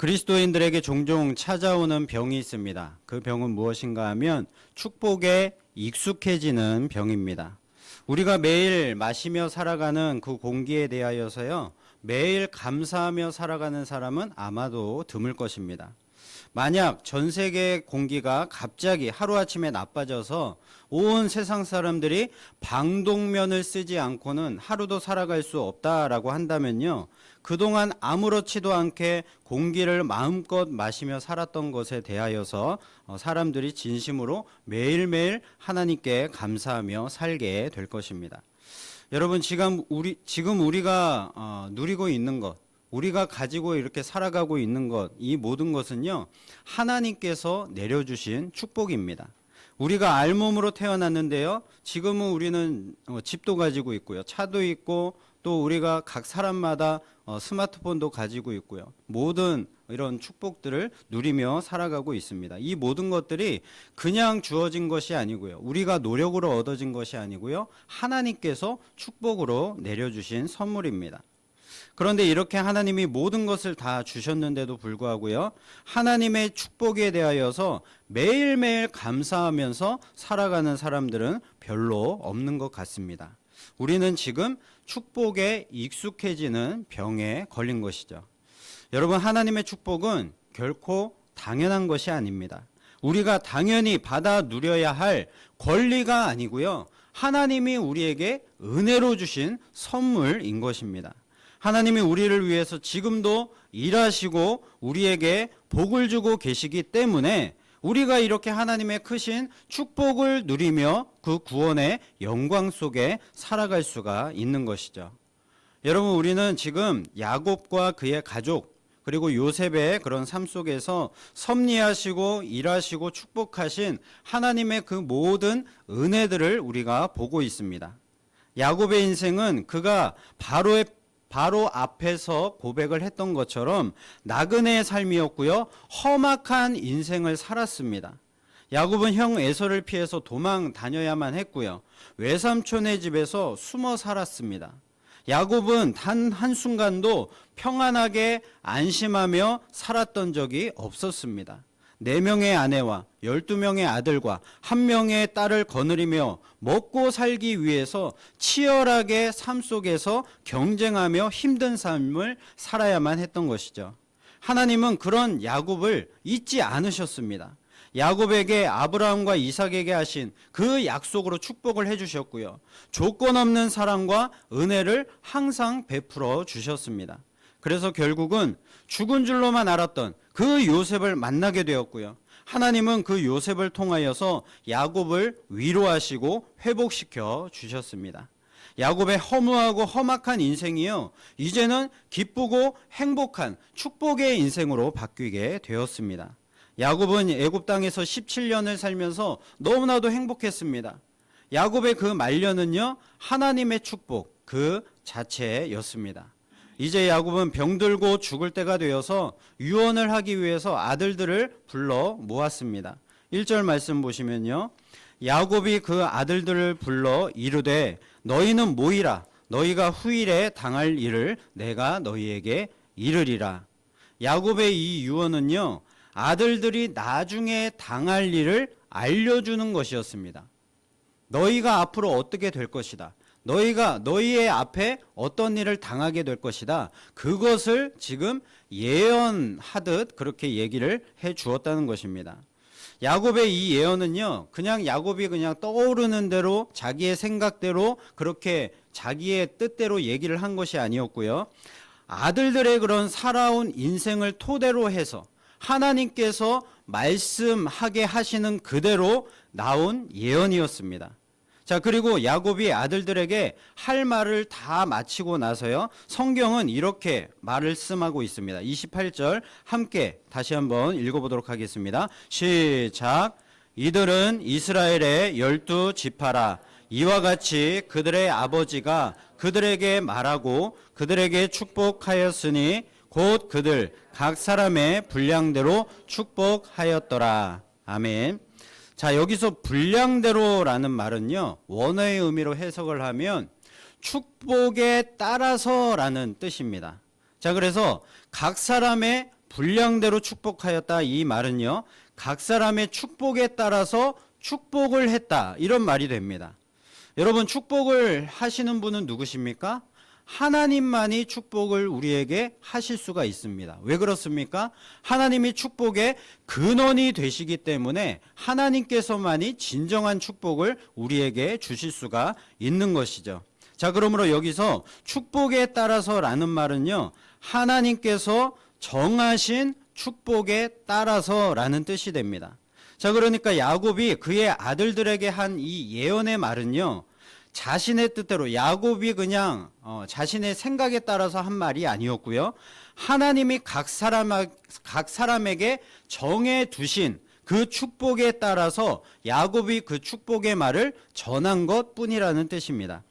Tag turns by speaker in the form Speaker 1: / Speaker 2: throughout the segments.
Speaker 1: 그리스도인들에게 종종 찾아오는 병이 있습니다. 그 병은 무엇인가 하면 축복에 익숙해지는 병입니다. 우리가 매일 마시며 살아가는 그 공기에 대하여서요, 매일 감사하며 살아가는 사람은 아마도 드물 것입니다. 만약 전 세계 공기가 갑자기 하루아침에 나빠져서 온 세상 사람들이 방독면을 쓰지 않고는 하루도 살아갈 수 없다라고 한다면요, 그동안 아무렇지도 않게 공기를 마음껏 마시며 살았던 것에 대하여서 사람들이 진심으로 매일매일 하나님께 감사하며 살게 될 것입니다. 여러분, 지금 우리가 누리고 있는 것, 우리가 가지고 이렇게 살아가고 있는 것, 이 모든 것은요, 하나님께서 내려주신 축복입니다. 우리가 알몸으로 태어났는데요, 지금은 우리는 집도 가지고 있고요, 차도 있고, 또 우리가 각 사람마다 스마트폰도 가지고 있고요, 모든 이런 축복들을 누리며 살아가고 있습니다. 이 모든 것들이 그냥 주어진 것이 아니고요, 우리가 노력으로 얻어진 것이 아니고요, 하나님께서 축복으로 내려주신 선물입니다. 그런데 이렇게 하나님이 모든 것을 다 주셨는데도 불구하고요, 하나님의 축복에 대하여서 매일매일 감사하면서 살아가는 사람들은 별로 없는 것 같습니다. 우리는 지금 축복에 익숙해지는 병에 걸린 것이죠. 여러분, 하나님의 축복은 결코 당연한 것이 아닙니다. 우리가 당연히 받아 누려야 할 권리가 아니고요, 하나님이 우리에게 은혜로 주신 선물인 것입니다. 하나님이 우리를 위해서 지금도 일하시고 우리에게 복을 주고 계시기 때문에 우리가 이렇게 하나님의 크신 축복을 누리며 그 구원의 영광 속에 살아갈 수가 있는 것이죠. 여러분, 우리는 지금 야곱과 그의 가족, 그리고 요셉의 그런 삶 속에서 섭리하시고 일하시고 축복하신 하나님의 그 모든 은혜들을 우리가 보고 있습니다. 야곱의 인생은 그가 바로 앞에서 고백을 했던 것처럼 나그네의 삶이었고요, 험악한 인생을 살았습니다. 야곱은 형 에서를 피해서 도망 다녀야만 했고요, 외삼촌의 집에서 숨어 살았습니다. 야곱은 단 한순간도 평안하게 안심하며 살았던 적이 없었습니다. 4명의 아내와 12명의 아들과 1명의 딸을 거느리며 먹고 살기 위해서 치열하게 삶 속에서 경쟁하며 힘든 삶을 살아야만 했던 것이죠. 하나님은 그런 야곱을 잊지 않으셨습니다. 야곱에게 아브라함과 이삭에게 하신 그 약속으로 축복을 해주셨고요, 조건 없는 사랑과 은혜를 항상 베풀어 주셨습니다. 그래서 결국은 죽은 줄로만 알았던 그 요셉을 만나게 되었고요, 하나님은 그 요셉을 통하여서 야곱을 위로하시고 회복시켜 주셨습니다. 야곱의 허무하고 험악한 인생이요, 이제는 기쁘고 행복한 축복의 인생으로 바뀌게 되었습니다. 야곱은 애굽 땅에서 17년을 살면서 너무나도 행복했습니다. 야곱의 그 말년은요, 하나님의 축복 그 자체였습니다. 이제 야곱은 병들고 죽을 때가 되어서 유언을 하기 위해서 아들들을 불러 모았습니다. 1절 말씀 보시면요, 야곱이 그 아들들을 불러 이르되 너희는 모이라, 너희가 후일에 당할 일을 내가 너희에게 이르리라. 야곱의 이 유언은요, 아들들이 나중에 당할 일을 알려주는 것이었습니다. 너희가 앞으로 어떻게 될 것이다, 너희의 앞에 어떤 일을 당하게 될 것이다, 그것을 지금 예언하듯 그렇게 얘기를 해 주었다는 것입니다. 야곱의 이 예언은요, 그냥 야곱이 그냥 떠오르는 대로 자기의 생각대로 그렇게 자기의 뜻대로 얘기를 한 것이 아니었고요, 아들들의 그런 살아온 인생을 토대로 해서 하나님께서 말씀하게 하시는 그대로 나온 예언이었습니다. 자, 그리고 야곱이 아들들에게 할 말을 다 마치고 나서요, 성경은 이렇게 말씀하고 있습니다. 28절 함께 다시 한번 읽어보도록 하겠습니다. 시작. 이들은 이스라엘의 12지파라. 이와 같이 그들의 아버지가 그들에게 말하고 그들에게 축복하였으니 곧 그들 각 사람의 분량대로 축복하였더라. 아멘. 자, 여기서 분량대로라는 말은요, 원어의 의미로 해석을 하면 축복에 따라서라는 뜻입니다. 자, 그래서 각 사람의 분량대로 축복하였다. 이 말은요, 각 사람의 축복에 따라서 축복을 했다. 이런 말이 됩니다. 여러분, 축복을 하시는 분은 누구십니까? 하나님만이 축복을 우리에게 하실 수가 있습니다. 왜 그렇습니까? 하나님이 축복의 근원이 되시기 때문에 하나님께서만이 진정한 축복을 우리에게 주실 수가 있는 것이죠. 자, 그러므로 여기서 축복에 따라서라는 말은요, 하나님께서 정하신 축복에 따라서라는 뜻이 됩니다. 자, 그러니까 야곱이 그의 아들들에게 한 이 예언의 말은요, 자신의 뜻대로, 야곱이 그냥 자신의 생각에 따라서 한 말이 아니었고요, 하나님이 각 사람에게 정해 두신 그 축복에 따라서 야곱이 그 축복의 말을 전한 것뿐이라는 뜻입니다.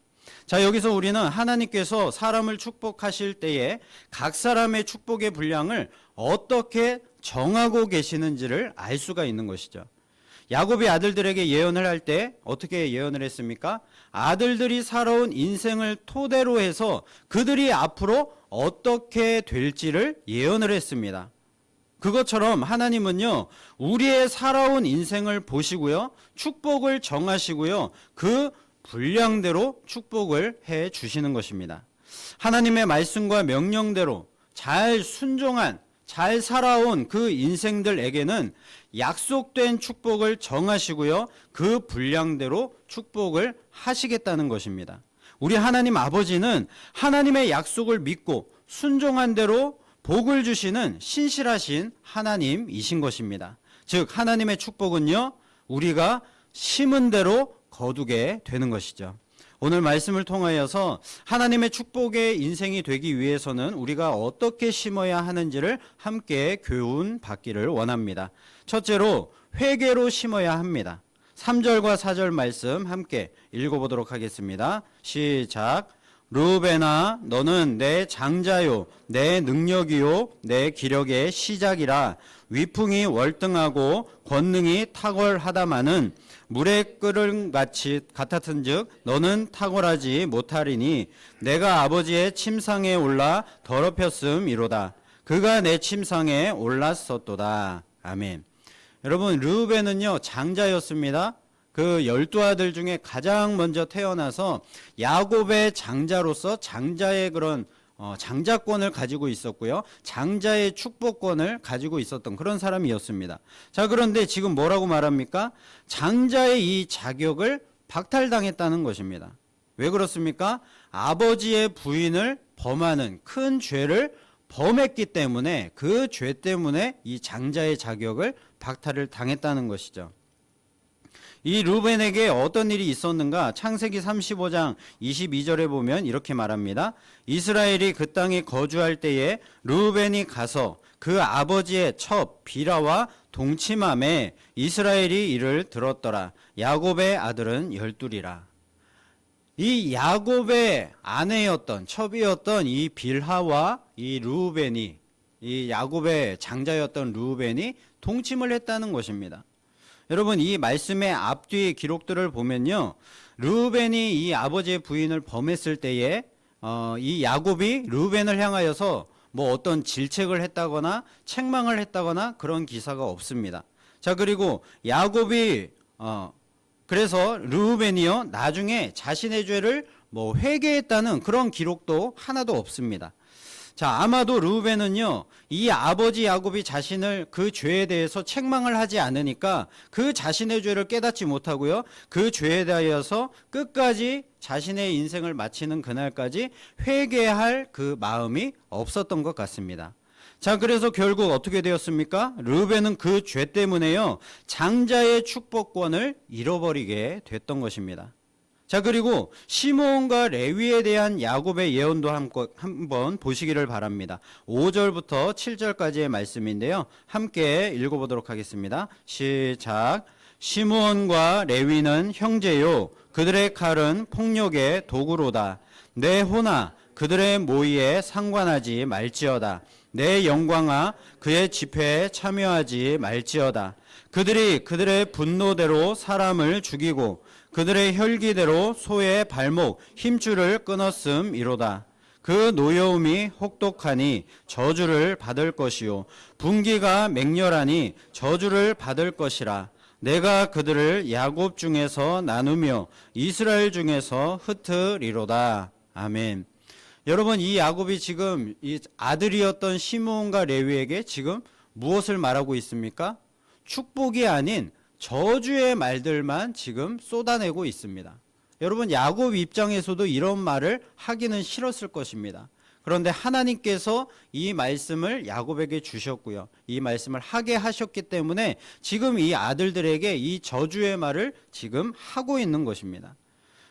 Speaker 1: 자, 여기서 우리는 하나님께서 사람을 축복하실 때에 각 사람의 축복의 분량을 어떻게 정하고 계시는지를 알 수가 있는 것이죠. 야곱이 아들들에게 예언을 할 때 어떻게 예언을 했습니까? 아들들이 살아온 인생을 토대로 해서 그들이 앞으로 어떻게 될지를 예언을 했습니다. 그것처럼 하나님은요, 우리의 살아온 인생을 보시고요, 축복을 정하시고요, 그 분량대로 축복을 해 주시는 것입니다. 하나님의 말씀과 명령대로 잘 순종한, 잘 살아온 그 인생들에게는 약속된 축복을 정하시고요, 그 분량대로 축복을 하시겠다는 것입니다. 우리 하나님 아버지는 하나님의 약속을 믿고 순종한 대로 복을 주시는 신실하신 하나님이신 것입니다. 즉, 하나님의 축복은요, 우리가 심은 대로 거두게 되는 것이죠. 오늘 말씀을 통하여서 하나님의 축복의 인생이 되기 위해서는 우리가 어떻게 심어야 하는지를 함께 교훈 받기를 원합니다. 첫째로 회개로 심어야 합니다. 3절과 4절 말씀 함께 읽어보도록 하겠습니다. 시작. 르우벤아, 너는 내 장자요, 내 능력이요, 내 기력의 시작이라. 위풍이 월등하고 권능이 탁월하다마는 물의 끓음같이 같았은즉 너는 탁월하지 못하리니 내가 아버지의 침상에 올라 더럽혔음이로다. 그가 내 침상에 올랐었도다. 아멘. 여러분, 르우벤은요, 장자였습니다. 그 12아들 중에 가장 먼저 태어나서 야곱의 장자로서 장자의 그런 장자권을 가지고 있었고요, 장자의 축복권을 가지고 있었던 그런 사람이었습니다. 자, 그런데 지금 뭐라고 말합니까? 장자의 이 자격을 박탈당했다는 것입니다. 왜 그렇습니까? 아버지의 부인을 범하는 큰 죄를 범했기 때문에, 그 죄 때문에 이 장자의 자격을 박탈을 당했다는 것이죠. 이 르우벤에게 어떤 일이 있었는가? 창세기 35장 22절에 보면 이렇게 말합니다. 이스라엘이 그 땅에 거주할 때에 르우벤이 가서 그 아버지의 첩 비라와 동침함에 이스라엘이 이를 들었더라. 야곱의 아들은 12이라. 이 야곱의 아내였던, 첩이었던 이 빌하와 이 르우벤이, 이 야곱의 장자였던 르우벤이 동침을 했다는 것입니다. 여러분, 이 말씀의 앞뒤 기록들을 보면요, 르우벤이 이 아버지의 부인을 범했을 때에 이 야곱이 르우벤을 향하여서 뭐 어떤 질책을 했다거나 책망을 했다거나 그런 기사가 없습니다. 자, 그리고 야곱이 그래서 르우벤이요, 나중에 자신의 죄를 뭐 회개했다는 그런 기록도 하나도 없습니다. 자, 아마도 르우벤은요, 이 아버지 야곱이 자신을 그 죄에 대해서 책망을 하지 않으니까 그 자신의 죄를 깨닫지 못하고요, 그 죄에 대하여서 끝까지 자신의 인생을 마치는 그날까지 회개할 그 마음이 없었던 것 같습니다. 자, 그래서 결국 어떻게 되었습니까? 르우벤은 그 죄 때문에요, 장자의 축복권을 잃어버리게 됐던 것입니다. 자, 그리고 시므온과 레위에 대한 야곱의 예언도 한번 보시기를 바랍니다. 5절부터 7절까지의 말씀인데요, 함께 읽어보도록 하겠습니다. 시작. 시므온과 레위는 형제요, 그들의 칼은 폭력의 도구로다. 내 호나 그들의 모의에 상관하지 말지어다. 내 영광아 그의 집회에 참여하지 말지어다. 그들이 그들의 분노대로 사람을 죽이고 그들의 혈기대로 소의 발목 힘줄을 끊었음이로다. 그 노여움이 혹독하니 저주를 받을 것이요 분기가 맹렬하니 저주를 받을 것이라. 내가 그들을 야곱 중에서 나누며 이스라엘 중에서 흩으리로다. 아멘. 여러분, 이 야곱이 지금 이 아들이었던 시므온과 레위에게 지금 무엇을 말하고 있습니까? 축복이 아닌 저주의 말들만 지금 쏟아내고 있습니다. 여러분, 야곱 입장에서도 이런 말을 하기는 싫었을 것입니다. 그런데 하나님께서 이 말씀을 야곱에게 주셨고요. 이 말씀을 하게 하셨기 때문에 지금 이 아들들에게 이 저주의 말을 지금 하고 있는 것입니다.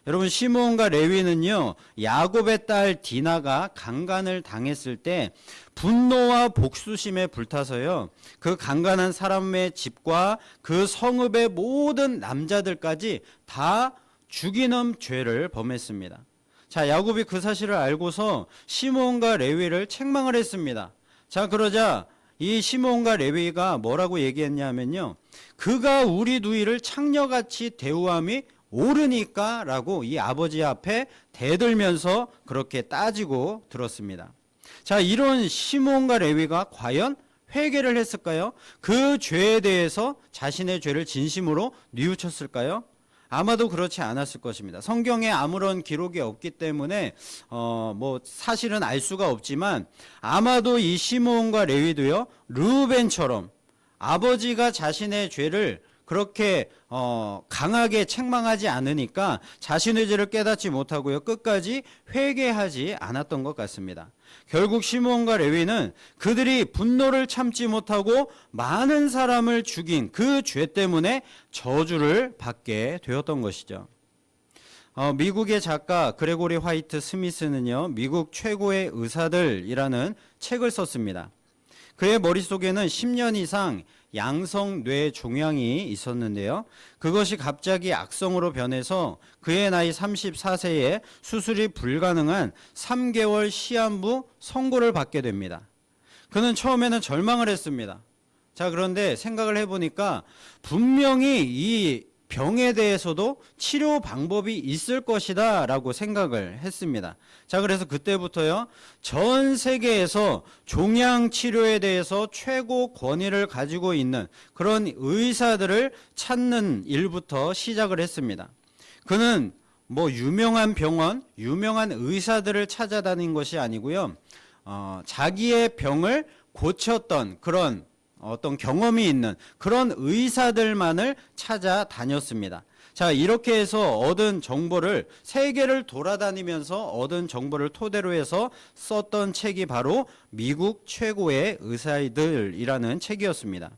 Speaker 1: 여러분, 시므온과 레위는요, 야곱의 딸 디나가 강간을 당했을 때 분노와 복수심에 불타서요, 그 강간한 사람의 집과 그 성읍의 모든 남자들까지 다 죽이는 죄를 범했습니다. 자, 야곱이 그 사실을 알고서 시므온과 레위를 책망을 했습니다. 자, 그러자 이 시므온과 레위가 뭐라고 얘기했냐면요, 그가 우리 누이를 창녀같이 대우함이 옳으니까 라고 이 아버지 앞에 대들면서 그렇게 따지고 들었습니다. 자, 이런 시므온과 레위가 과연 회개를 했을까요? 그 죄에 대해서 자신의 죄를 진심으로 뉘우쳤을까요? 아마도 그렇지 않았을 것입니다. 성경에 아무런 기록이 없기 때문에 사실은 알 수가 없지만 아마도 이 시므온과 레위도요, 르우벤처럼 아버지가 자신의 죄를 그렇게 강하게 책망하지 않으니까 자신의 죄를 깨닫지 못하고요, 끝까지 회개하지 않았던 것 같습니다. 결국 시므온과 레위는 그들이 분노를 참지 못하고 많은 사람을 죽인 그 죄 때문에 저주를 받게 되었던 것이죠. 미국의 작가 그레고리 화이트 스미스는요, 미국 최고의 의사들이라는 책을 썼습니다. 그의 머릿속에는 10년 이상 양성 뇌 종양이 있었는데요. 그것이 갑자기 악성으로 변해서 그의 나이 34세에 수술이 불가능한 3개월 시한부 선고를 받게 됩니다. 그는 처음에는 절망을 했습니다. 자, 그런데 생각을 해보니까 분명히 이 병에 대해서도 치료 방법이 있을 것이다 라고 생각을 했습니다. 자, 그래서 그때부터요, 전 세계에서 종양 치료에 대해서 최고 권위를 가지고 있는 그런 의사들을 찾는 일부터 시작을 했습니다. 그는 유명한 병원, 유명한 의사들을 찾아다닌 것이 아니고요, 자기의 병을 고쳤던 그런 어떤 경험이 있는 그런 의사들만을 찾아다녔습니다. 자, 이렇게 해서 얻은 정보를 세계를 돌아다니면서 얻은 정보를 토대로 해서 썼던 책이 바로 미국 최고의 의사들이라는 책이었습니다.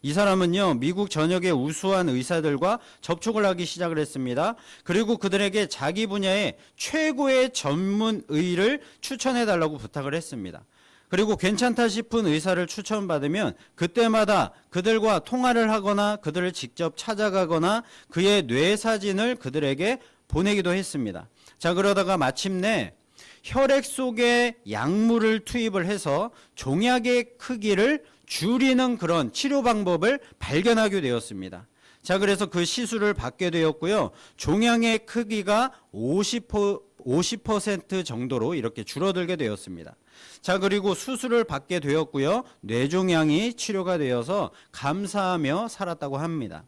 Speaker 1: 이 사람은요, 미국 전역의 우수한 의사들과 접촉을 하기 시작을 했습니다. 그리고 그들에게 자기 분야의 최고의 전문의를 추천해달라고 부탁을 했습니다. 그리고 괜찮다 싶은 의사를 추천받으면 그때마다 그들과 통화를 하거나 그들을 직접 찾아가거나 그의 뇌 사진을 그들에게 보내기도 했습니다. 자, 그러다가 마침내 혈액 속에 약물을 투입을 해서 종약의 크기를 줄이는 그런 치료 방법을 발견하게 되었습니다. 자, 그래서 그 시술을 받게 되었고요. 종양의 크기가 50% 정도로 이렇게 줄어들게 되었습니다. 자, 그리고 수술을 받게 되었고요. 뇌종양이 치료가 되어서 감사하며 살았다고 합니다.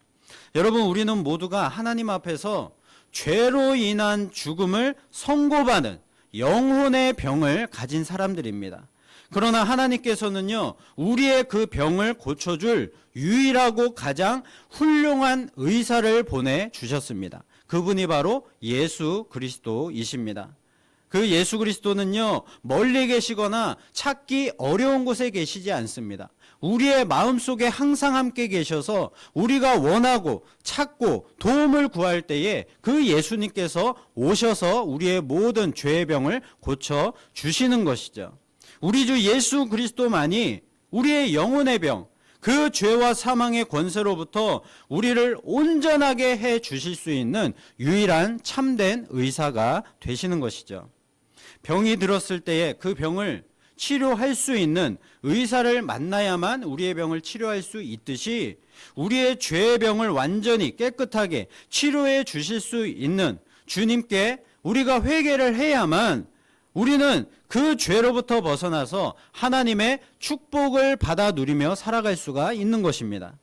Speaker 1: 여러분, 우리는 모두가 하나님 앞에서 죄로 인한 죽음을 선고받은 영혼의 병을 가진 사람들입니다. 그러나 하나님께서는요, 우리의 그 병을 고쳐줄 유일하고 가장 훌륭한 의사를 보내주셨습니다. 그분이 바로 예수 그리스도이십니다. 그 예수 그리스도는요, 멀리 계시거나 찾기 어려운 곳에 계시지 않습니다. 우리의 마음속에 항상 함께 계셔서 우리가 원하고 찾고 도움을 구할 때에 그 예수님께서 오셔서 우리의 모든 죄의 병을 고쳐 주시는 것이죠. 우리 주 예수 그리스도만이 우리의 영혼의 병, 그 죄와 사망의 권세로부터 우리를 온전하게 해 주실 수 있는 유일한 참된 의사가 되시는 것이죠. 병이 들었을 때에 그 병을 치료할 수 있는 의사를 만나야만 우리의 병을 치료할 수 있듯이 우리의 죄의 병을 완전히 깨끗하게 치료해 주실 수 있는 주님께 우리가 회개를 해야만 우리는 그 죄로부터 벗어나서 하나님의 축복을 받아 누리며 살아갈 수가 있는 것입니다.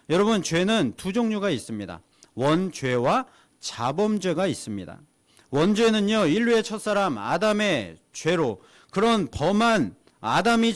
Speaker 1: 여러분, 죄는 두 종류가 있습니다. 원죄와 자범죄가 있습니다. 원죄는요, 인류의 첫사람 아담의 죄로 그런 아담이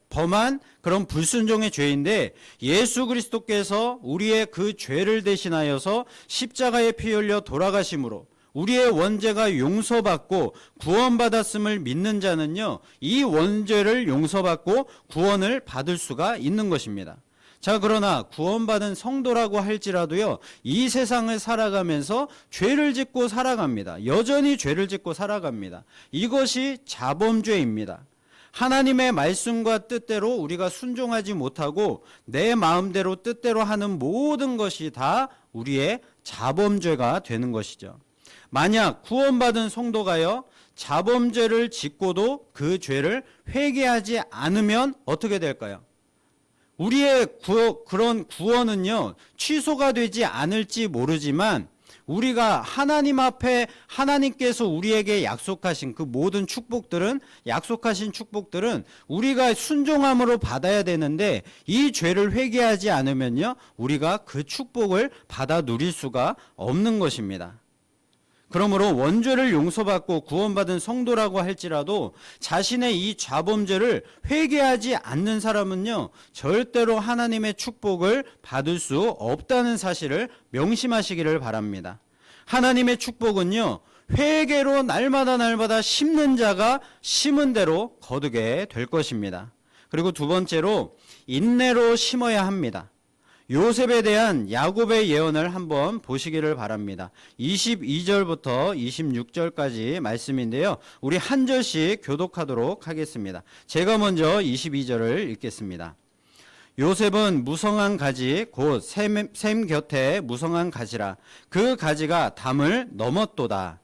Speaker 1: 범한 그런 불순종의 죄인데, 예수 그리스도께서 우리의 그 죄를 대신하여서 십자가에 피 흘려 돌아가심으로 우리의 원죄가 용서받고 구원받았음을 믿는 자는요, 이 원죄를 용서받고 구원을 받을 수가 있는 것입니다. 자, 그러나 구원받은 성도라고 할지라도요, 이 세상을 살아가면서 죄를 짓고 살아갑니다. 여전히 죄를 짓고 살아갑니다. 이것이 자범죄입니다. 하나님의 말씀과 뜻대로 우리가 순종하지 못하고 내 마음대로 뜻대로 하는 모든 것이 다 우리의 자범죄가 되는 것이죠. 만약 구원받은 성도가요, 자범죄를 짓고도 그 죄를 회개하지 않으면 어떻게 될까요? 우리의 그런 구원은요, 취소가 되지 않을지 모르지만 우리가 하나님 앞에 하나님께서 우리에게 약속하신 그 모든 축복들은, 약속하신 축복들은 우리가 순종함으로 받아야 되는데, 이 죄를 회개하지 않으면요, 우리가 그 축복을 받아 누릴 수가 없는 것입니다. 그러므로 원죄를 용서받고 구원받은 성도라고 할지라도 자신의 이 자범죄를 회개하지 않는 사람은요, 절대로 하나님의 축복을 받을 수 없다는 사실을 명심하시기를 바랍니다. 하나님의 축복은요, 회개로 날마다 심는 자가 심은 대로 거두게 될 것입니다. 그리고 두 번째로 인내로 심어야 합니다. 요셉에 대한 야곱의 예언을 한번 보시기를 바랍니다. 22절부터 26절까지 말씀인데요, 우리 한 절씩 교독하도록 하겠습니다. 제가 먼저 22절을 읽겠습니다. 요셉은 무성한 가지 곧 샘 곁에 무성한 가지라. 그 가지가 담을 넘었도다.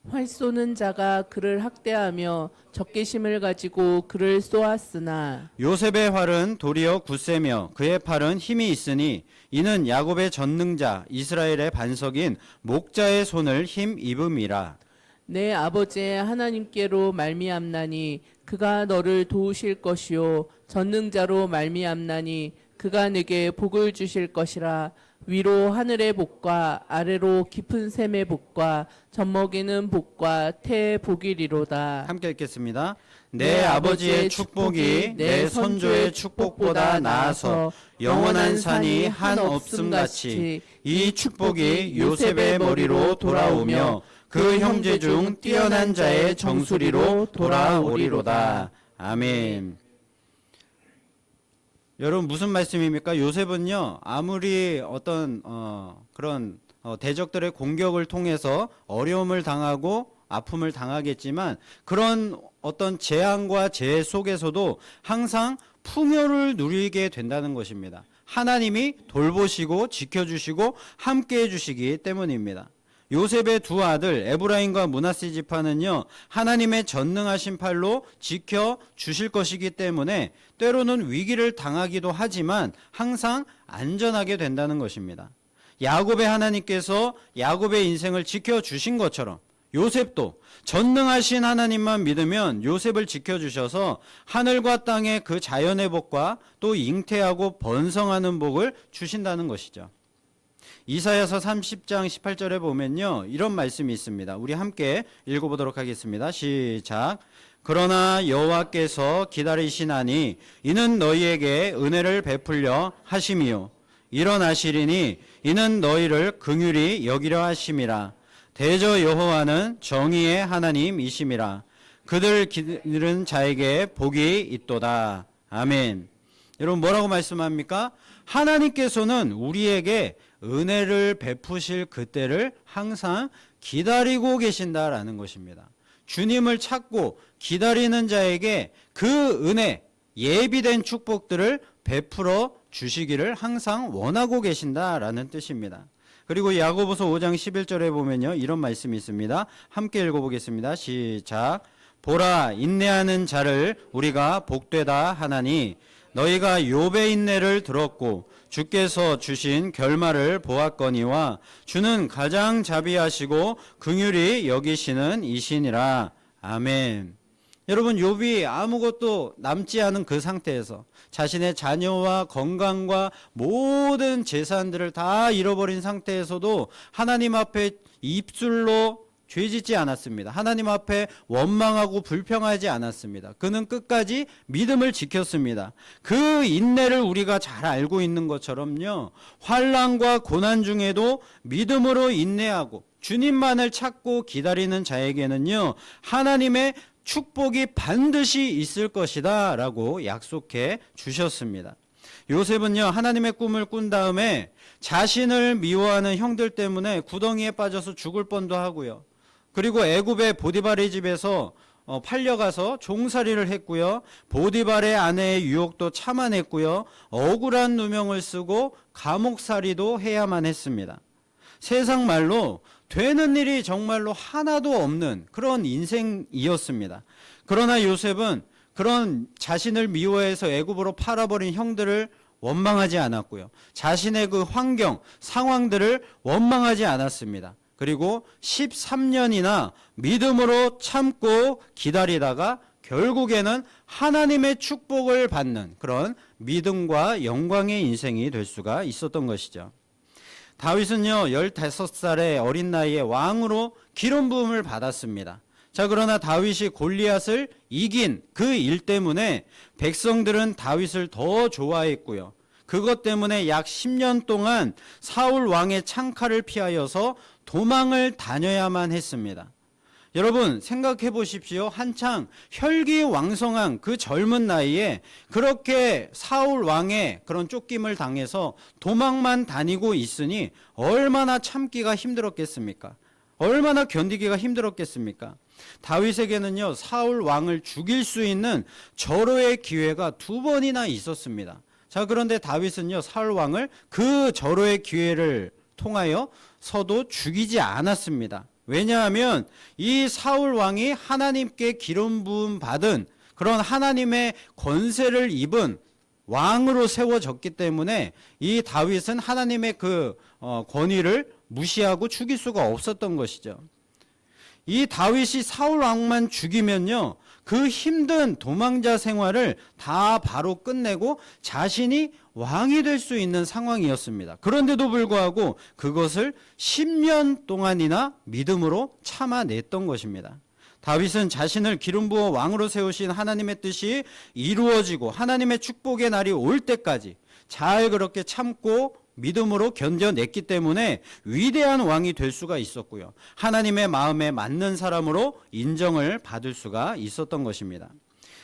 Speaker 2: 활 쏘는 자가 그를 학대하며 적개심을 가지고 그를 쏘았으나
Speaker 1: 요셉의 활은 도리어 굳세며 그의 팔은 힘이 있으니 이는 야곱의 전능자 이스라엘의 반석인 목자의 손을 힘입음이라.
Speaker 2: 내 아버지의 하나님께로 말미암나니 그가 너를 도우실 것이요 전능자로 말미암나니 그가 내게 복을 주실 것이라. 위로 하늘의 복과 아래로 깊은 샘의 복과 젖먹이는 복과 태의 복이리로다.
Speaker 1: 함께 읽겠습니다. 내 아버지의 축복이 내 선조의 축복보다 나아서 영원한 산이 한 없음같이 이 축복이 요셉의 머리로 돌아오며 그 형제 중 뛰어난 자의 정수리로 돌아오리로다. 아멘. 여러분, 무슨 말씀입니까? 요셉은요, 아무리 어떤 그런 대적들의 공격을 통해서 어려움을 당하고 아픔을 당하겠지만, 그런 어떤 재앙과 재해 속에서도 항상 풍요를 누리게 된다는 것입니다. 하나님이 돌보시고 지켜주시고 함께해 주시기 때문입니다. 요셉의 두 아들 에브라임과 므낫세 지파는요, 하나님의 전능하신 팔로 지켜 주실 것이기 때문에 때로는 위기를 당하기도 하지만 항상 안전하게 된다는 것입니다. 야곱의 하나님께서 야곱의 인생을 지켜 주신 것처럼 요셉도 전능하신 하나님만 믿으면 요셉을 지켜주셔서 하늘과 땅의 그 자연의 복과 또 잉태하고 번성하는 복을 주신다는 것이죠. 이사야서 30장 18절에 보면요, 이런 말씀이 있습니다. 우리 함께 읽어보도록 하겠습니다. 시작. 그러나 여호와께서 기다리시나니 이는 너희에게 은혜를 베풀려 하심이요 일어나시리니 이는 너희를 긍휼히 여기려 하심이라. 대저 여호와는 정의의 하나님이심이라. 그들 기르는 자에게 복이 있도다. 아멘. 여러분, 뭐라고 말씀합니까? 하나님께서는 우리에게 은혜를 베푸실 그때를 항상 기다리고 계신다라는 것입니다. 주님을 찾고 기다리는 자에게 그 은혜, 예비된 축복들을 베풀어 주시기를 항상 원하고 계신다라는 뜻입니다. 그리고 야고보서 5장 11절에 보면요, 이런 말씀이 있습니다. 함께 읽어보겠습니다. 시작. 보라, 인내하는 자를 우리가 복되다 하나니 너희가 욥의 인내를 들었고 주께서 주신 결말을 보았거니와 주는 가장 자비하시고 긍휼히 여기시는 이시니라. 아멘. 여러분, 욥이 아무것도 남지 않은 그 상태에서 자신의 자녀와 건강과 모든 재산들을 다 잃어버린 상태에서도 하나님 앞에 입술로 죄짓지 않았습니다. 하나님 앞에 원망하고 불평하지 않았습니다. 그는 끝까지 믿음을 지켰습니다. 그 인내를 우리가 잘 알고 있는 것처럼요, 환난과 고난 중에도 믿음으로 인내하고 주님만을 찾고 기다리는 자에게는요, 하나님의 축복이 반드시 있을 것이다 라고 약속해 주셨습니다. 요셉은요, 하나님의 꿈을 꾼 다음에 자신을 미워하는 형들 때문에 구덩이에 빠져서 죽을 뻔도 하고요. 그리고 애굽의 보디발의 집에서 팔려가서 종살이를 했고요. 보디발의 아내의 유혹도 참아냈고요. 억울한 누명을 쓰고 감옥살이도 해야만 했습니다. 세상 말로 되는 일이 정말로 하나도 없는 그런 인생이었습니다. 그러나 요셉은 그런 자신을 미워해서 애굽으로 팔아버린 형들을 원망하지 않았고요. 자신의 그 환경, 상황들을 원망하지 않았습니다. 그리고 13년이나 믿음으로 참고 기다리다가 결국에는 하나님의 축복을 받는 그런 믿음과 영광의 인생이 될 수가 있었던 것이죠. 다윗은요, 15살의 어린 나이에 왕으로 기름 부음을 받았습니다. 자, 그러나 다윗이 골리앗을 이긴 그 일 때문에 백성들은 다윗을 더 좋아했고요. 그것 때문에 약 10년 동안 사울 왕의 창칼을 피하여서 도망을 다녀야만 했습니다. 여러분, 생각해 보십시오. 한창 혈기왕성한 그 젊은 나이에 그렇게 사울 왕의 그런 쫓김을 당해서 도망만 다니고 있으니 얼마나 참기가 힘들었겠습니까? 얼마나 견디기가 힘들었겠습니까? 다윗에게는요, 사울 왕을 죽일 수 있는 절호의 기회가 2번이나 있었습니다. 자, 그런데 다윗은요, 사울 왕을 그 절호의 기회를 통하여 서도 죽이지 않았습니다. 왜냐하면 이 사울 왕이 하나님께 기름 부음 받은 그런 하나님의 권세를 입은 왕으로 세워졌기 때문에 이 다윗은 하나님의 그 권위를 무시하고 죽일 수가 없었던 것이죠. 이 다윗이 사울 왕만 죽이면요, 그 힘든 도망자 생활을 다 바로 끝내고 자신이 왕이 될 수 있는 상황이었습니다. 그런데도 불구하고 그것을 10년 동안이나 믿음으로 참아냈던 것입니다. 다윗은 자신을 기름 부어 왕으로 세우신 하나님의 뜻이 이루어지고 하나님의 축복의 날이 올 때까지 잘 그렇게 참고 믿음으로 견뎌냈기 때문에 위대한 왕이 될 수가 있었고요. 하나님의 마음에 맞는 사람으로 인정을 받을 수가 있었던 것입니다.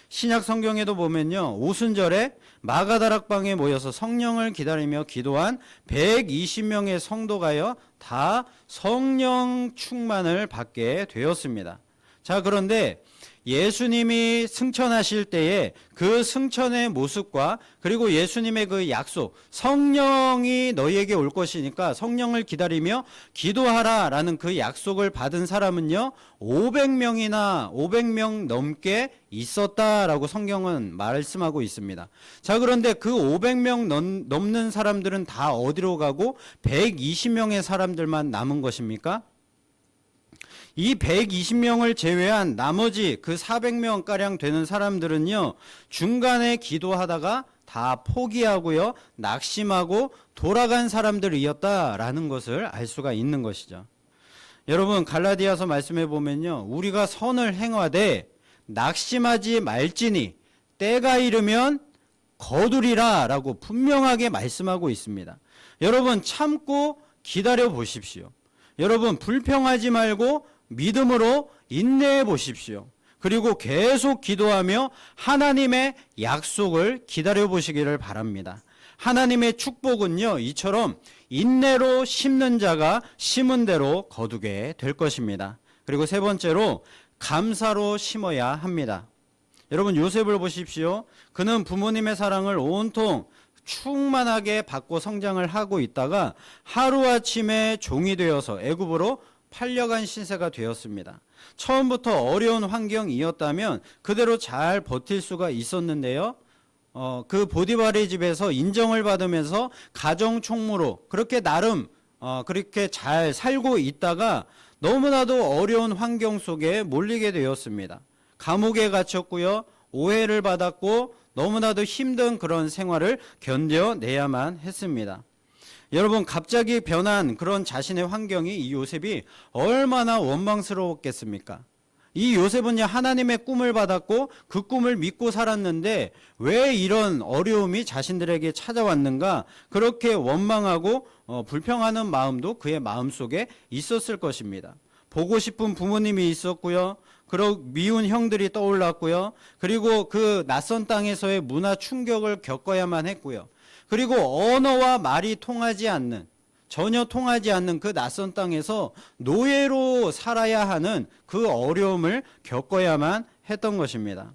Speaker 1: 신약 성경에도 보면요, 오순절에 마가다락방에 모여서 성령을 기다리며 기도한 120명의 성도가요, 다 성령 충만을 받게 되었습니다. 자, 그런데 예수님이 승천하실 때에 그 승천의 모습과 그리고 예수님의 그 약속, 성령이 너희에게 올 것이니까 성령을 기다리며 기도하라 라는 그 약속을 받은 사람은요, 500명 넘게 있었다라고 성경은 말씀하고 있습니다. 자, 그런데 그 500명 넘는 사람들은 다 어디로 가고 120명의 사람들만 남은 것입니까? 이 120명을 제외한 나머지 그 400명가량 되는 사람들은요, 중간에 기도하다가 다 포기하고요, 낙심하고 돌아간 사람들이었다라는 것을 알 수가 있는 것이죠. 여러분, 갈라디아서 말씀해 보면요, 우리가 선을 행하되 낙심하지 말지니 때가 이르면 거두리라 라고 분명하게 말씀하고 있습니다. 여러분, 참고 기다려 보십시오. 여러분, 불평하지 말고 믿음으로 인내해 보십시오. 그리고 계속 기도하며 하나님의 약속을 기다려 보시기를 바랍니다. 하나님의 축복은요, 이처럼 인내로 심는 자가 심은 대로 거두게 될 것입니다. 그리고 세 번째로 감사로 심어야 합니다. 여러분, 요셉을 보십시오. 그는 부모님의 사랑을 온통 충만하게 받고 성장을 하고 있다가 하루아침에 종이 되어서 애굽으로 팔려간 신세가 되었습니다. 처음부터 어려운 환경이었다면 그대로 잘 버틸 수가 있었는데요. 그 보디발의 집에서 인정을 받으면서 가정 총무로 그렇게 나름 그렇게 잘 살고 있다가 너무나도 어려운 환경 속에 몰리게 되었습니다. 감옥에 갇혔고요. 오해를 받았고 너무나도 힘든 그런 생활을 견뎌내야만 했습니다. 여러분, 갑자기 변한 그런 자신의 환경이 이 요셉이 얼마나 원망스러웠겠습니까? 이 요셉은요, 하나님의 꿈을 받았고 그 꿈을 믿고 살았는데 왜 이런 어려움이 자신들에게 찾아왔는가, 그렇게 원망하고 불평하는 마음도 그의 마음속에 있었을 것입니다. 보고 싶은 부모님이 있었고요. 그리고 미운 형들이 떠올랐고요. 그리고 그 낯선 땅에서의 문화 충격을 겪어야만 했고요. 그리고 언어와 말이 통하지 않는, 전혀 통하지 않는 그 낯선 땅에서 노예로 살아야 하는 그 어려움을 겪어야만 했던 것입니다.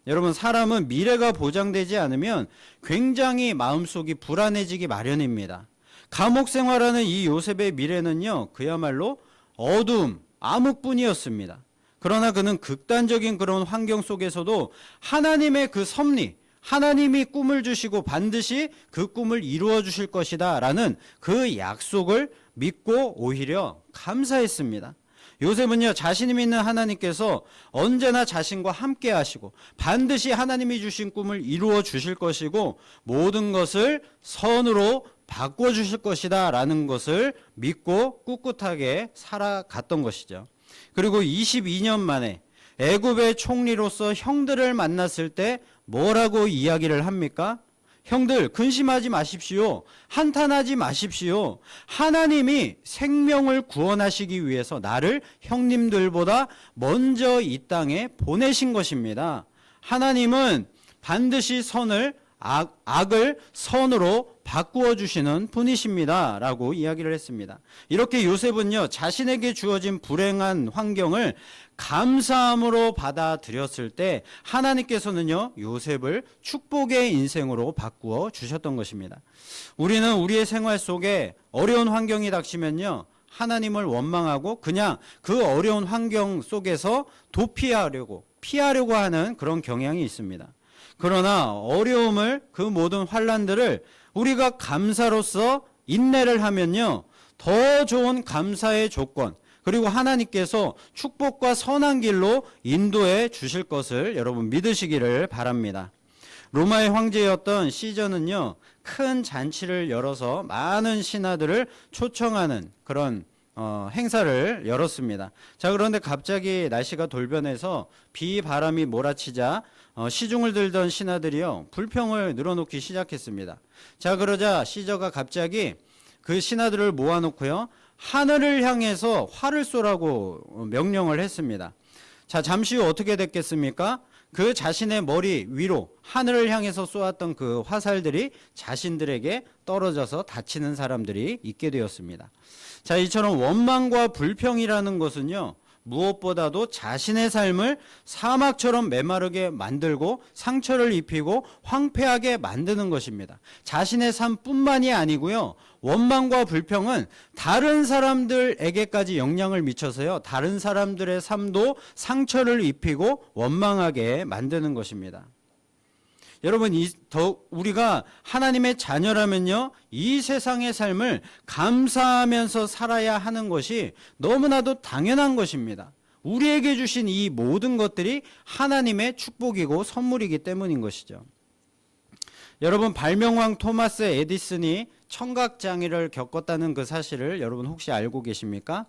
Speaker 1: 여러분, 사람은 미래가 보장되지 않으면 굉장히 마음속이 불안해지기 마련입니다. 감옥 생활하는 이 요셉의 미래는요, 그야말로 어두움, 암흑뿐이었습니다. 그러나 그는 극단적인 그런 환경 속에서도 하나님의 그 섭리, 하나님이 꿈을 주시고 반드시 그 꿈을 이루어 주실 것이다 라는 그 약속을 믿고 오히려 감사했습니다. 요셉은요, 자신이 믿는 하나님께서 언제나 자신과 함께 하시고 반드시 하나님이 주신 꿈을 이루어 주실 것이고 모든 것을 선으로 바꿔 주실 것이다 라는 것을 믿고 꿋꿋하게 살아갔던 것이죠. 그리고 22년 만에 애굽의 총리로서 형들을 만났을 때 뭐라고 이야기를 합니까? 형들, 근심하지 마십시오. 한탄하지 마십시오. 하나님이 생명을 구원하시기 위해서 나를 형님들보다 먼저 이 땅에 보내신 것입니다. 하나님은 반드시 악을 선으로 바꾸어 주시는 분이십니다 라고 이야기를 했습니다. 이렇게 요셉은요, 자신에게 주어진 불행한 환경을 감사함으로 받아들였을 때 하나님께서는요, 요셉을 축복의 인생으로 바꾸어 주셨던 것입니다. 우리는 우리의 생활 속에 어려운 환경이 닥치면요, 하나님을 원망하고 그냥 그 어려운 환경 속에서 피하려고 하는 그런 경향이 있습니다. 그러나 어려움을, 그 모든 환난들을 우리가 감사로서 인내를 하면요, 더 좋은 감사의 조건, 그리고 하나님께서 축복과 선한 길로 인도해 주실 것을 여러분 믿으시기를 바랍니다. 로마의 황제였던 시저는요, 큰 잔치를 열어서 많은 신하들을 초청하는 그런 행사를 열었습니다. 자, 그런데 갑자기 날씨가 돌변해서 비바람이 몰아치자 시중을 들던 신하들이요, 불평을 늘어놓기 시작했습니다. 자, 그러자 시저가 갑자기 그 신하들을 모아놓고요, 하늘을 향해서 활을 쏘라고 명령을 했습니다. 자, 잠시 후 어떻게 됐겠습니까? 그 자신의 머리 위로 하늘을 향해서 쏘았던 그 화살들이 자신들에게 떨어져서 다치는 사람들이 있게 되었습니다. 자, 이처럼 원망과 불평이라는 것은요, 무엇보다도 자신의 삶을 사막처럼 메마르게 만들고 상처를 입히고 황폐하게 만드는 것입니다. 자신의 삶뿐만이 아니고요, 원망과 불평은 다른 사람들에게까지 영향을 미쳐서요, 다른 사람들의 삶도 상처를 입히고 원망하게 만드는 것입니다. 여러분, 우리가 하나님의 자녀라면요, 이 세상의 삶을 감사하면서 살아야 하는 것이 너무나도 당연한 것입니다. 우리에게 주신 이 모든 것들이 하나님의 축복이고 선물이기 때문인 것이죠. 여러분, 발명왕 토마스 에디슨이 청각장애를 겪었다는 그 사실을 여러분 혹시 알고 계십니까?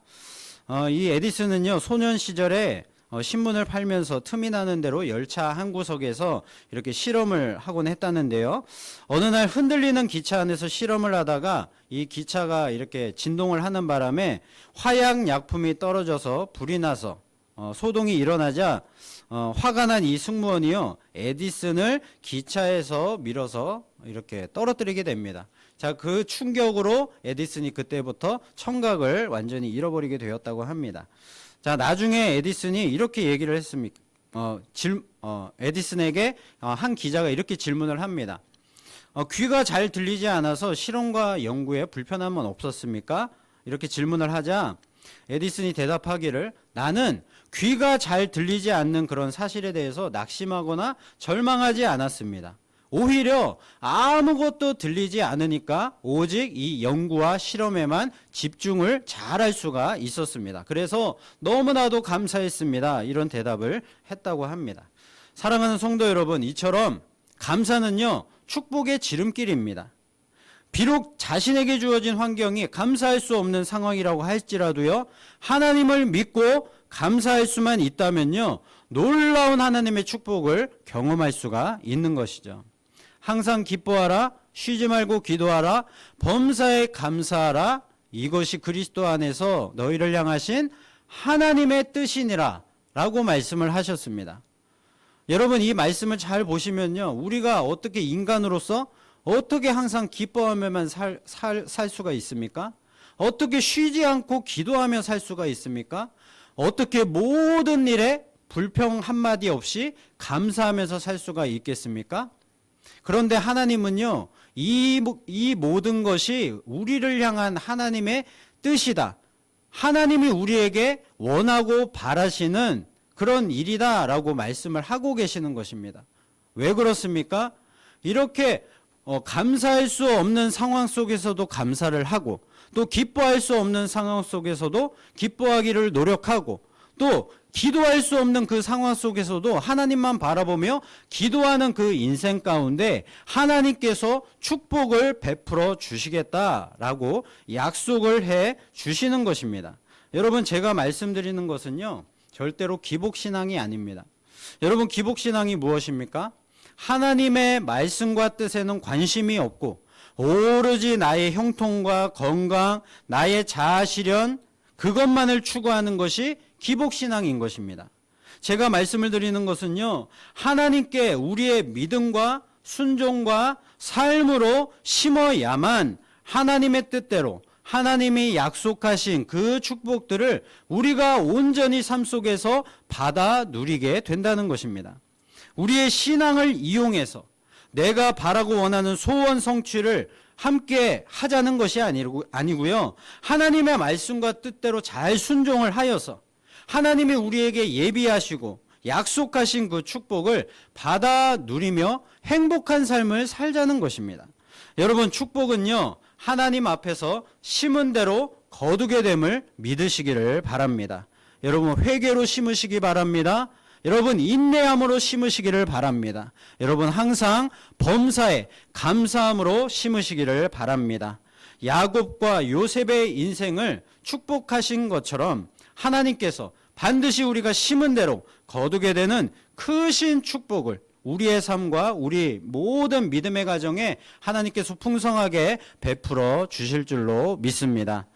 Speaker 1: 이 에디슨은요, 소년 시절에 신문을 팔면서 틈이 나는 대로 열차 한 구석에서 이렇게 실험을 하곤 했다는데요. 어느 날 흔들리는 기차 안에서 실험을 하다가 이 기차가 이렇게 진동을 하는 바람에 화약 약품이 떨어져서 불이 나서 소동이 일어나자 화가 난 이 승무원이요, 에디슨을 기차에서 밀어서 이렇게 떨어뜨리게 됩니다. 자, 그 충격으로 에디슨이 그때부터 청각을 완전히 잃어버리게 되었다고 합니다. 자, 나중에 에디슨이 이렇게 얘기를 했습니다. 에디슨에게 한 기자가 이렇게 질문을 합니다. 귀가 잘 들리지 않아서 실험과 연구에 불편함은 없었습니까? 이렇게 질문을 하자 에디슨이 대답하기를, 나는 귀가 잘 들리지 않는 그런 사실에 대해서 낙심하거나 절망하지 않았습니다. 오히려 아무것도 들리지 않으니까 오직 이 연구와 실험에만 집중을 잘할 수가 있었습니다. 그래서 너무나도 감사했습니다. 이런 대답을 했다고 합니다. 사랑하는 성도 여러분, 이처럼 감사는요, 축복의 지름길입니다. 비록 자신에게 주어진 환경이 감사할 수 없는 상황이라고 할지라도요, 하나님을 믿고 감사할 수만 있다면요, 놀라운 하나님의 축복을 경험할 수가 있는 것이죠. 항상 기뻐하라, 쉬지 말고 기도하라, 범사에 감사하라, 이것이 그리스도 안에서 너희를 향하신 하나님의 뜻이니라 라고 말씀을 하셨습니다. 여러분, 이 말씀을 잘 보시면요, 우리가 어떻게 인간으로서 어떻게 항상 기뻐하며만 살 수가 있습니까? 어떻게 쉬지 않고 기도하며 살 수가 있습니까? 어떻게 모든 일에 불평 한마디 없이 감사하면서 살 수가 있겠습니까? 그런데 하나님은요, 이 모든 것이 우리를 향한 하나님의 뜻이다. 하나님이 우리에게 원하고 바라시는 그런 일이다라고 말씀을 하고 계시는 것입니다. 왜 그렇습니까? 이렇게 감사할 수 없는 상황 속에서도 감사를 하고, 또 기뻐할 수 없는 상황 속에서도 기뻐하기를 노력하고, 또 기도할 수 없는 그 상황 속에서도 하나님만 바라보며 기도하는 그 인생 가운데 하나님께서 축복을 베풀어 주시겠다라고 약속을 해 주시는 것입니다. 여러분, 제가 말씀드리는 것은요, 절대로 기복신앙이 아닙니다. 여러분, 기복신앙이 무엇입니까? 하나님의 말씀과 뜻에는 관심이 없고 오로지 나의 형통과 건강, 나의 자아 실현, 그것만을 추구하는 것이 기복신앙인 것입니다. 제가 말씀을 드리는 것은요, 하나님께 우리의 믿음과 순종과 삶으로 심어야만 하나님의 뜻대로 하나님이 약속하신 그 축복들을 우리가 온전히 삶 속에서 받아 누리게 된다는 것입니다. 우리의 신앙을 이용해서 내가 바라고 원하는 소원 성취를 함께 하자는 것이 아니고요. 하나님의 말씀과 뜻대로 잘 순종을 하여서 하나님이 우리에게 예비하시고 약속하신 그 축복을 받아 누리며 행복한 삶을 살자는 것입니다. 여러분, 축복은요, 하나님 앞에서 심은 대로 거두게 됨을 믿으시기를 바랍니다. 여러분, 회개로 심으시기 바랍니다. 여러분, 인내함으로 심으시기를 바랍니다. 여러분, 항상 범사에 감사함으로 심으시기를 바랍니다. 야곱과 요셉의 인생을 축복하신 것처럼 하나님께서 반드시 우리가 심은 대로 거두게 되는 크신 축복을 우리의 삶과 우리 모든 믿음의 가정에 하나님께서 풍성하게 베풀어 주실 줄로 믿습니다.